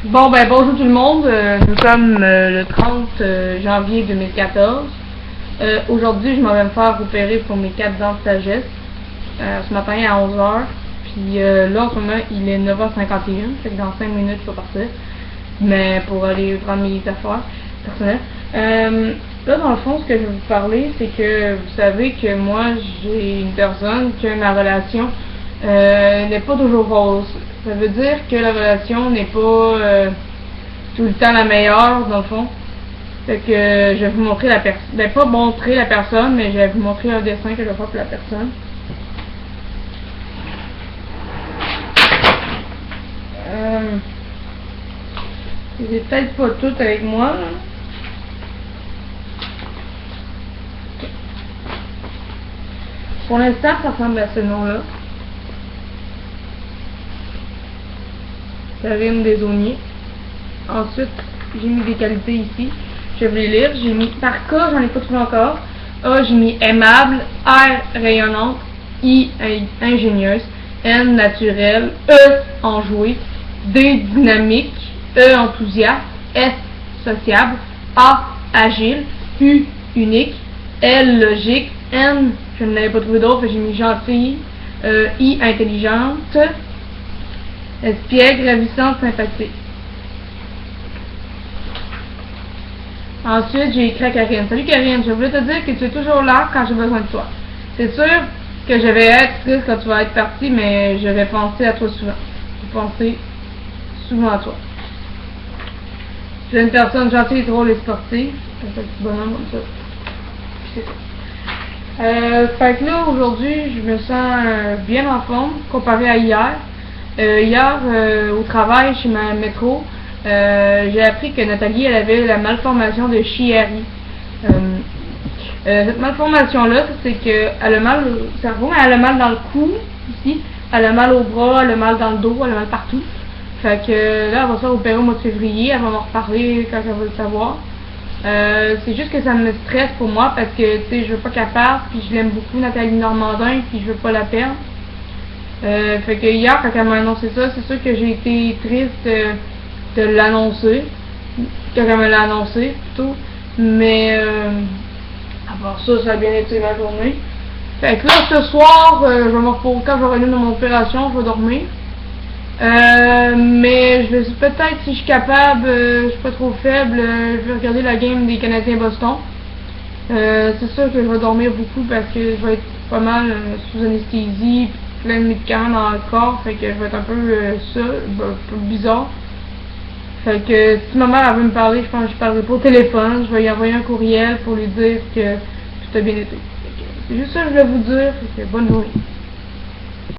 Bon, ben bonjour tout le monde, nous sommes le 30 janvier 2014. Aujourd'hui, je m'en vais me faire opérer pour mes 4 dents de sagesse ce matin à 11h. Puis là, en ce moment, il est 9h51, fait que dans 5 minutes, je vais partir. Mais pour aller prendre mes affaires personnelles. Là, dans le fond, ce que je vais vous parler, c'est que vous savez que moi, j'ai une personne que ma relation n'est pas toujours rose. Ça veut dire que la relation n'est pas tout le temps la meilleure, dans le fond. Fait que je vais vous montrer la personne. Ben, pas montrer la personne, mais je vais vous montrer un dessin que je vais faire pour la personne. J'ai peut-être pas tout avec moi, là. Pour l'instant, ça ressemble à ce nom-là. Ça rime des auniers. Ensuite, j'ai mis des qualités ici. Je vais vous les lire. J'ai mis par K, j'en ai pas trouvé encore. A, j'ai mis aimable. R, rayonnante. I, ingénieuse. N, naturelle. E, enjouée. D, dynamique. E, enthousiaste. S, sociable. A, agile. U, unique. L, logique. N, je ne l'avais pas trouvé d'autre, j'ai mis gentille. I, intelligente. Espiègle, ravissante, sympathique. Ensuite, j'ai écrit à Karine. Salut Karine, je voulais te dire que tu es toujours là quand j'ai besoin de toi. C'est sûr que je vais être triste quand tu vas être parti, mais je vais penser à toi souvent. Je vais penser souvent à toi. Tu es une personne gentille, drôle et sportive. C'est un petit bonhomme comme ça. C'est ça. Fait que là, aujourd'hui, je me sens bien en forme comparé à hier. Hier, au travail, chez ma métro, j'ai appris que Nathalie, elle avait la malformation de Chiari. Cette malformation-là, c'est qu'elle a mal au cerveau, mais elle a mal dans le cou, ici. Elle a mal au bras, elle a mal dans le dos, elle a mal partout. Fait que là, elle va se faire opérer au mois de février, elle va m'en reparler quand elle va le savoir. C'est juste que ça me stresse pour moi parce que, tu sais, je veux pas qu'elle parte, puis je l'aime beaucoup, Nathalie Normandin, puis je veux pas la perdre. Fait que hier, quand elle m'a annoncé ça, c'est sûr que j'ai été triste de l'annoncer, quand elle me l'a annoncé, plutôt. Mais, à part ça, ça a bien été ma journée. Fait que là, ce soir, je vais me reposer, quand je vais revenir de mon opération, je vais dormir. Mais je vais peut-être, si je suis capable, je suis pas trop faible, je vais regarder la game des Canadiens Boston. C'est sûr que je vais dormir beaucoup parce que je vais être pas mal sous anesthésie, plein de médicaments dans le corps, fait que je vais être un peu un peu bizarre. Fait que si ma mère veut me parler, je pense que je parlerai pas au téléphone, je vais lui envoyer un courriel pour lui dire que tout a bien été. C'est juste ça que je voulais vous dire, fait que bonne journée.